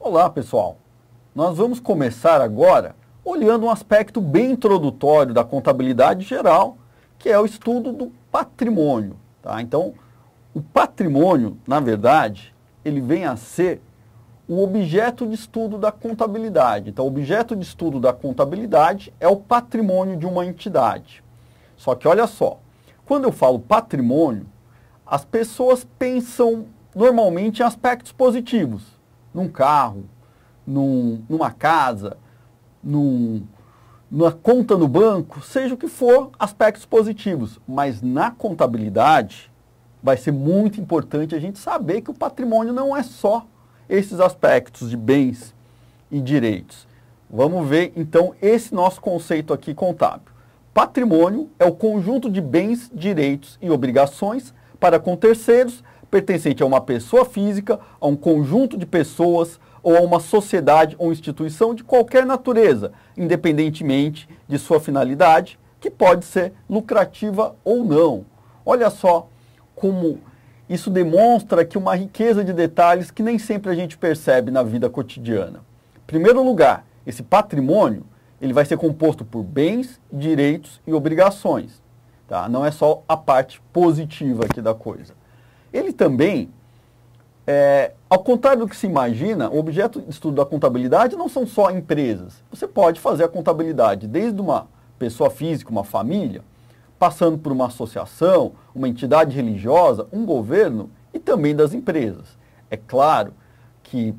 Olá, pessoal. Nós vamos começar agora olhando um aspecto bem introdutório da contabilidade geral, que é o estudo do patrimônio. Tá? Então, o patrimônio, na verdade, ele vem a ser o objeto de estudo da contabilidade. Então, o objeto de estudo da contabilidade é o patrimônio de uma entidade. Só que olha só, quando eu falo patrimônio, as pessoas pensam normalmente em aspectos positivos. Num carro, numa casa, numa conta no banco, seja o que for, aspectos positivos. Mas na contabilidade, vai ser muito importante a gente saber que o patrimônio não é só esses aspectos de bens e direitos. Vamos ver, então, esse nosso conceito aqui contábil. Patrimônio é o conjunto de bens, direitos e obrigações para com terceiros, pertencente a uma pessoa física, a um conjunto de pessoas ou a uma sociedade ou instituição de qualquer natureza, independentemente de sua finalidade, que pode ser lucrativa ou não. Olha só como isso demonstra que uma riqueza de detalhes que nem sempre a gente percebe na vida cotidiana. Em primeiro lugar, esse patrimônio ele vai ser composto por bens, direitos e obrigações. Tá? Não é só a parte positiva aqui da coisa. Ele também, ao contrário do que se imagina, o objeto de estudo da contabilidade não são só empresas. Você pode fazer a contabilidade desde uma pessoa física, uma família, passando por uma associação, uma entidade religiosa, um governo e também das empresas. É claro que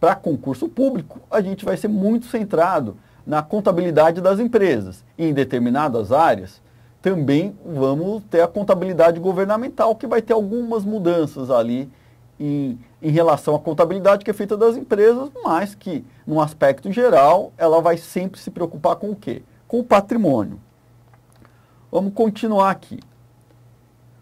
para concurso público a gente vai ser muito centrado na contabilidade das empresas. E em determinadas áreas também vamos ter a contabilidade governamental, que vai ter algumas mudanças ali em relação à contabilidade que é feita das empresas, mas que, num aspecto geral, ela vai sempre se preocupar com o quê? Com o patrimônio. Vamos continuar aqui.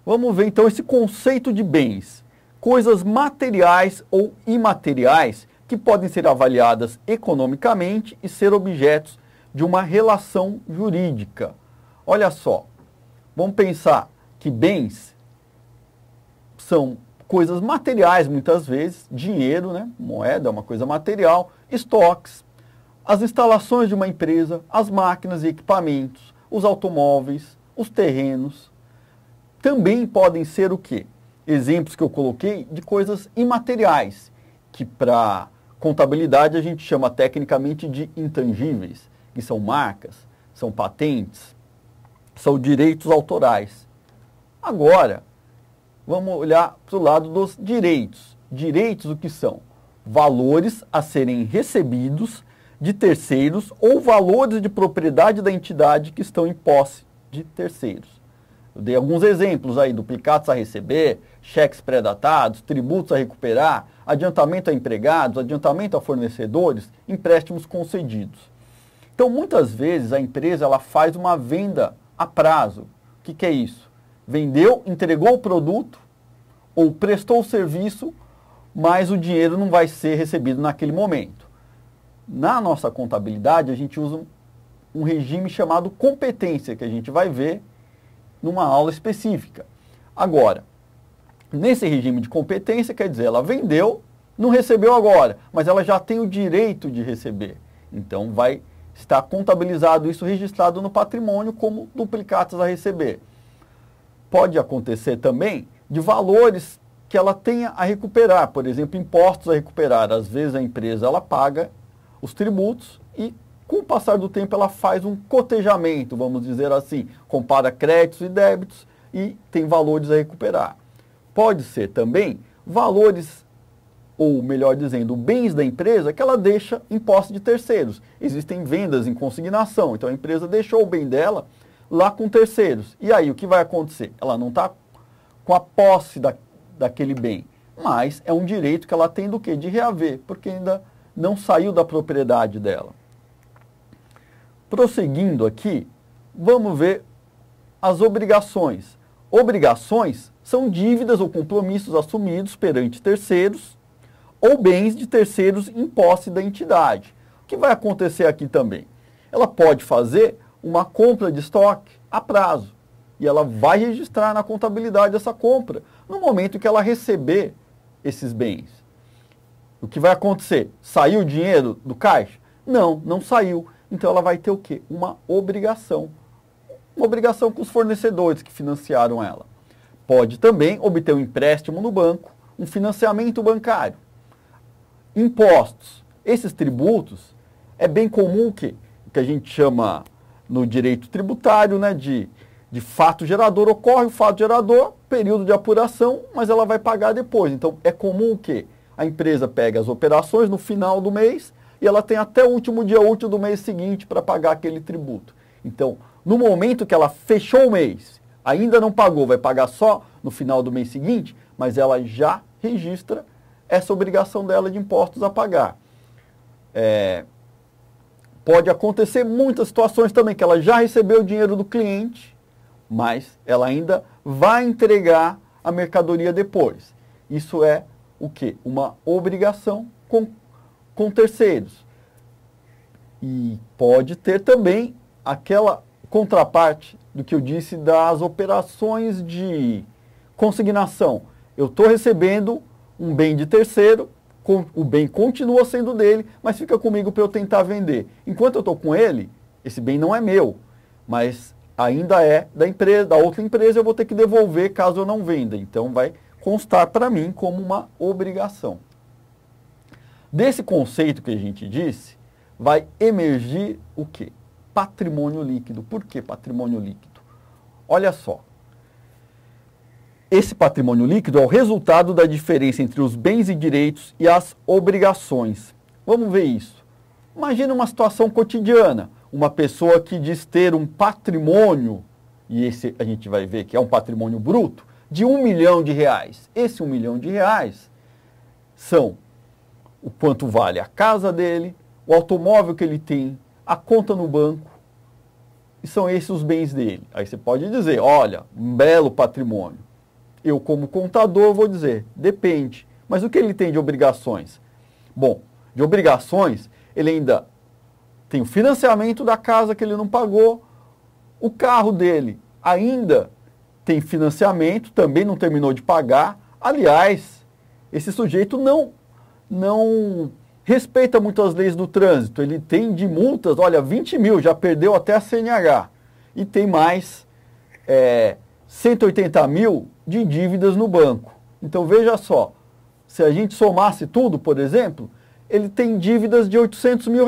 Vamos ver, então, esse conceito de bens. Coisas materiais ou imateriais que podem ser avaliadas economicamente e ser objetos de uma relação jurídica. Olha só. Vamos pensar que bens são coisas materiais, muitas vezes, dinheiro, né? Moeda é uma coisa material, estoques, as instalações de uma empresa, as máquinas e equipamentos, os automóveis, os terrenos. Também podem ser o quê? Exemplos que eu coloquei de coisas imateriais, que para contabilidade a gente chama tecnicamente de intangíveis, que são marcas, são patentes, são direitos autorais. Agora, vamos olhar para o lado dos direitos. Direitos o que são? Valores a serem recebidos de terceiros ou valores de propriedade da entidade que estão em posse de terceiros. Eu dei alguns exemplos aí, duplicados a receber, cheques pré-datados, tributos a recuperar, adiantamento a empregados, adiantamento a fornecedores, empréstimos concedidos. Então, muitas vezes a empresa ela faz uma venda a prazo. O que é isso? Vendeu, entregou o produto ou prestou o serviço, mas o dinheiro não vai ser recebido naquele momento. Na nossa contabilidade, a gente usa um regime chamado competência, que a gente vai ver numa aula específica. Agora, nesse regime de competência, quer dizer, ela vendeu, não recebeu agora, mas ela já tem o direito de receber. Então, vai estar contabilizado isso, registrado no patrimônio como duplicatas a receber. Pode acontecer também de valores que ela tenha a recuperar, por exemplo, impostos a recuperar. Às vezes a empresa ela paga os tributos e com o passar do tempo ela faz um cotejamento, vamos dizer assim, compara créditos e débitos e tem valores a recuperar. Pode ser também valores, ou melhor dizendo, bens da empresa que ela deixa em posse de terceiros. Existem vendas em consignação, então a empresa deixou o bem dela lá com terceiros. E aí o que vai acontecer? Ela não está com a posse daquele bem, mas é um direito que ela tem do quê? De reaver, porque ainda não saiu da propriedade dela. Prosseguindo aqui, vamos ver as obrigações. Obrigações são dívidas ou compromissos assumidos perante terceiros ou bens de terceiros em posse da entidade. O que vai acontecer aqui também? Ela pode fazer uma compra de estoque a prazo e ela vai registrar na contabilidade essa compra no momento em que ela receber esses bens. O que vai acontecer? Saiu o dinheiro do caixa? Não, não saiu. Então ela vai ter o quê? Uma obrigação. Uma obrigação com os fornecedores que financiaram ela. Pode também obter um empréstimo no banco, um financiamento bancário. Impostos. Esses tributos é bem comum o que a gente chama no direito tributário, né, de fato gerador. Ocorre o fato gerador, período de apuração, mas ela vai pagar depois. Então é comum o quê? A empresa pega as operações no final do mês e ela tem até o último dia útil do mês seguinte para pagar aquele tributo. Então, no momento que ela fechou o mês, ainda não pagou, vai pagar só no final do mês seguinte, mas ela já registra essa obrigação dela de impostos a pagar. Pode acontecer muitas situações também que ela já recebeu o dinheiro do cliente, mas ela ainda vai entregar a mercadoria depois. Isso é o quê? Uma obrigação com terceiros. E pode ter também aquela contraparte do que eu disse das operações de consignação. Eu estou recebendo um bem de terceiro, o bem continua sendo dele, mas fica comigo para eu tentar vender. Enquanto eu estou com ele, esse bem não é meu, mas ainda é da empresa, da outra empresa, eu vou ter que devolver caso eu não venda. Então vai constar para mim como uma obrigação. Desse conceito que a gente disse, vai emergir o quê? Patrimônio líquido. Por que patrimônio líquido? Olha só. Esse patrimônio líquido é o resultado da diferença entre os bens e direitos e as obrigações. Vamos ver isso. Imagina uma situação cotidiana. Uma pessoa que diz ter um patrimônio, e esse a gente vai ver que é um patrimônio bruto, de R$1 milhão. Esse R$1 milhão são o quanto vale a casa dele, o automóvel que ele tem, a conta no banco, e são esses os bens dele. Aí você pode dizer, olha, um belo patrimônio. Eu, como contador, vou dizer, depende. Mas o que ele tem de obrigações? Bom, de obrigações, ele ainda tem o financiamento da casa que ele não pagou, o carro dele ainda tem financiamento, também não terminou de pagar. Aliás, esse sujeito não respeita muito as leis do trânsito. Ele tem de multas, olha, 20 mil, já perdeu até a CNH. E tem mais 180 mil de dívidas no banco. Então veja só, se a gente somasse tudo, por exemplo, ele tem dívidas de R$800 mil.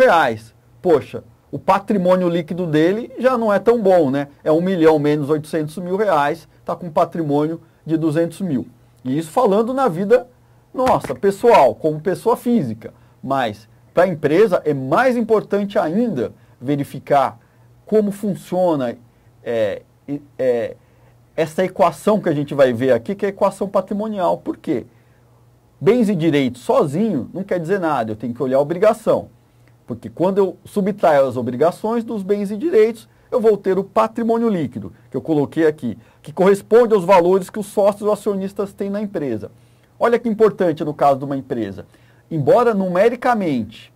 Poxa, o patrimônio líquido dele já não é tão bom, né? É 1 milhão menos R$800 mil, está com patrimônio de 200 mil. E isso falando na vida nossa, pessoal, como pessoa física. Mas para a empresa é mais importante ainda verificar como funciona essa equação que a gente vai ver aqui, que é a equação patrimonial. Por quê? Bens e direitos sozinho não quer dizer nada, eu tenho que olhar a obrigação. Porque quando eu subtraio as obrigações dos bens e direitos, eu vou ter o patrimônio líquido, que eu coloquei aqui, que corresponde aos valores que os sócios ou acionistas têm na empresa. Olha que importante no caso de uma empresa. Embora numericamente,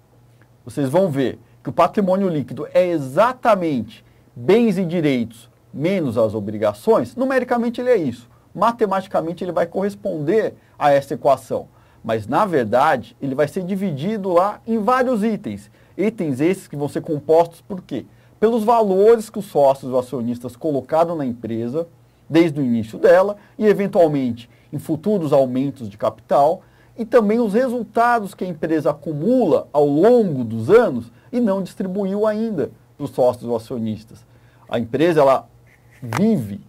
vocês vão ver que o patrimônio líquido é exatamente bens e direitos menos as obrigações, numericamente ele é isso. Matematicamente ele vai corresponder a essa equação. Mas, na verdade, ele vai ser dividido lá em vários itens. Itens esses que vão ser compostos por quê? Pelos valores que os sócios ou acionistas colocaram na empresa, desde o início dela, e eventualmente em futuros aumentos de capital, e também os resultados que a empresa acumula ao longo dos anos e não distribuiu ainda para os sócios ou acionistas. A empresa, ela vive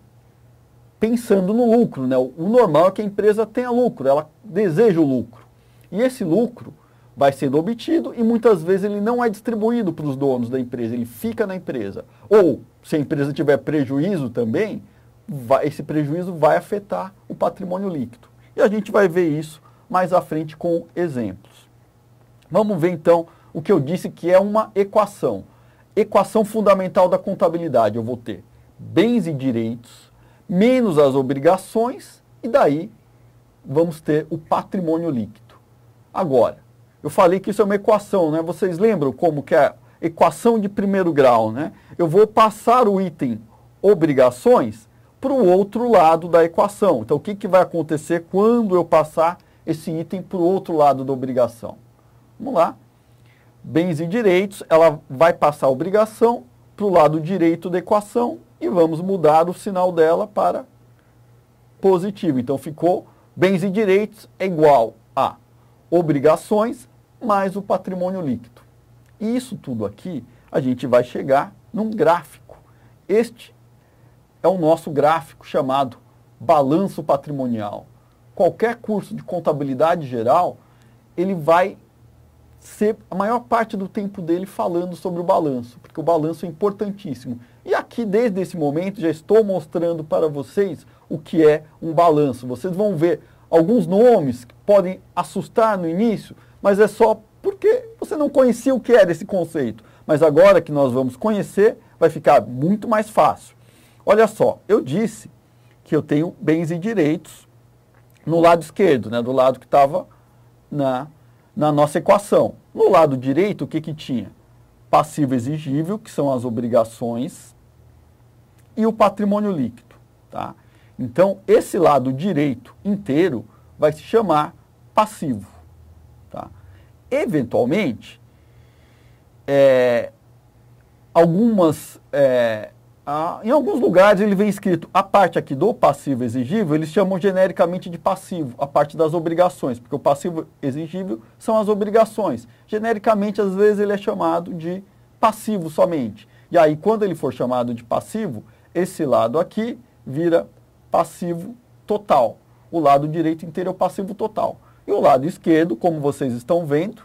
pensando no lucro, né? O normal é que a empresa tenha lucro, ela deseja o lucro. E esse lucro vai sendo obtido e muitas vezes ele não é distribuído para os donos da empresa, ele fica na empresa. Ou, se a empresa tiver prejuízo também, esse prejuízo vai afetar o patrimônio líquido. E a gente vai ver isso mais à frente com exemplos. Vamos ver então o que eu disse que é uma equação. Equação fundamental da contabilidade. Eu vou ter bens e direitos menos as obrigações e daí vamos ter o patrimônio líquido. Agora, eu falei que isso é uma equação, né? Vocês lembram como que é a equação de primeiro grau, né? Eu vou passar o item obrigações para o outro lado da equação. Então, o que vai acontecer quando eu passar esse item para o outro lado da obrigação? Vamos lá. Bens e direitos, ela vai passar a obrigação para o lado direito da equação e vamos mudar o sinal dela para positivo. Então ficou bens e direitos é igual a obrigações mais o patrimônio líquido. E isso tudo aqui a gente vai chegar num gráfico. Este é o nosso gráfico chamado balanço patrimonial. Qualquer curso de contabilidade geral, ele vai ser a maior parte do tempo dele falando sobre o balanço, porque o balanço é importantíssimo. E aqui, desde esse momento, já estou mostrando para vocês o que é um balanço. Vocês vão ver alguns nomes que podem assustar no início, mas é só porque você não conhecia o que era esse conceito. Mas agora que nós vamos conhecer, vai ficar muito mais fácil. Olha só, eu disse que eu tenho bens e direitos no lado esquerdo, né, do lado que estava na nossa equação. No lado direito, o que tinha? Passivo exigível, que são as obrigações, e o patrimônio líquido. Tá? Então, esse lado direito inteiro vai se chamar passivo. Tá? Eventualmente, em alguns lugares ele vem escrito, a parte aqui do passivo exigível, eles chamam genericamente de passivo, a parte das obrigações, porque o passivo exigível são as obrigações. Genericamente, às vezes, ele é chamado de passivo somente. E aí, quando ele for chamado de passivo, esse lado aqui vira passivo total. O lado direito inteiro é o passivo total. E o lado esquerdo, como vocês estão vendo,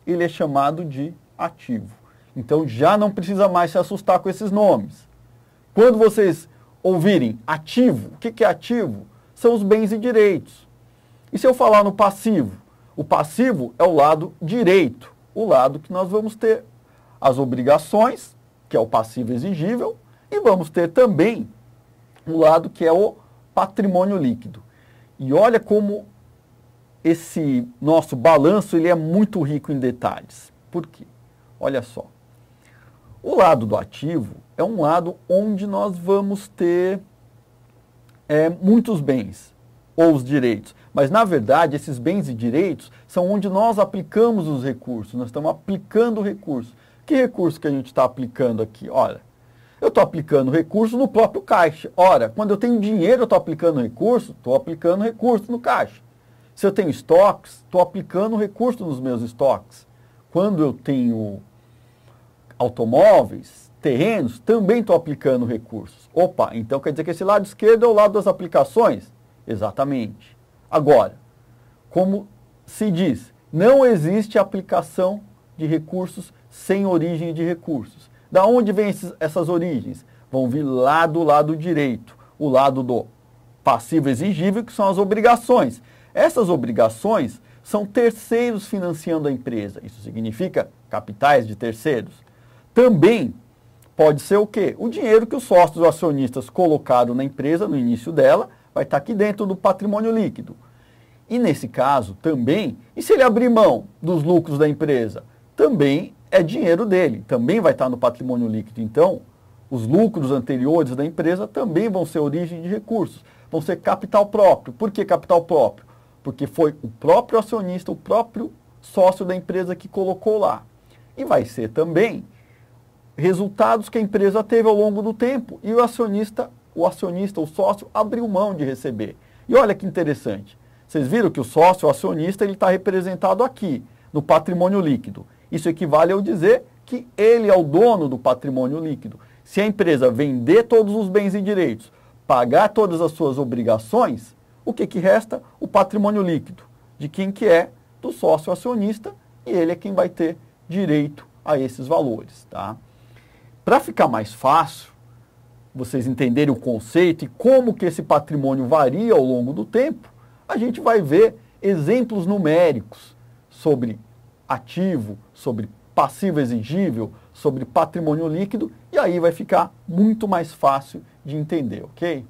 ele é chamado de ativo. Então, já não precisa mais se assustar com esses nomes. Quando vocês ouvirem ativo, o que é ativo? São os bens e direitos. E se eu falar no passivo? O passivo é o lado direito, o lado que nós vamos ter as obrigações, que é o passivo exigível, e vamos ter também o lado que é o patrimônio líquido. E olha como esse nosso balanço ele é muito rico em detalhes. Por quê? Olha só. O lado do ativo é um lado onde nós vamos ter muitos bens, ou os direitos. Mas, na verdade, esses bens e direitos são onde nós aplicamos os recursos. Nós estamos aplicando o recurso. Que recurso que a gente está aplicando aqui? Olha, eu estou aplicando recurso no próprio caixa. Ora, quando eu tenho dinheiro, eu estou aplicando recurso? Estou aplicando recurso no caixa. Se eu tenho estoques, estou aplicando recurso nos meus estoques. Quando eu tenho automóveis, terrenos, também estou aplicando recursos. Opa, então quer dizer que esse lado esquerdo é o lado das aplicações? Exatamente. Agora, como se diz, não existe aplicação de recursos sem origem de recursos. Da onde vêm essas origens? Vão vir lá do lado direito, o lado do passivo exigível, que são as obrigações. Essas obrigações são terceiros financiando a empresa. Isso significa capitais de terceiros. Também pode ser o quê? O dinheiro que os sócios acionistas colocaram na empresa no início dela vai estar aqui dentro do patrimônio líquido. E nesse caso também, e se ele abrir mão dos lucros da empresa? Também é dinheiro dele, também vai estar no patrimônio líquido. Então, os lucros anteriores da empresa também vão ser origem de recursos, vão ser capital próprio. Por que capital próprio? Porque foi o próprio acionista, o próprio sócio da empresa que colocou lá. E vai ser também resultados que a empresa teve ao longo do tempo e o acionista, o sócio, abriu mão de receber. E olha que interessante, vocês viram que o sócio, o acionista, ele está representado aqui, no patrimônio líquido. Isso equivale a eu dizer que ele é o dono do patrimônio líquido. Se a empresa vender todos os bens e direitos, pagar todas as suas obrigações, o que resta? O patrimônio líquido. De quem que é? Do sócio acionista, e ele é quem vai ter direito a esses valores, tá? Para ficar mais fácil, vocês entenderem o conceito e como que esse patrimônio varia ao longo do tempo, a gente vai ver exemplos numéricos sobre ativo, sobre passivo exigível, sobre patrimônio líquido, e aí vai ficar muito mais fácil de entender, ok?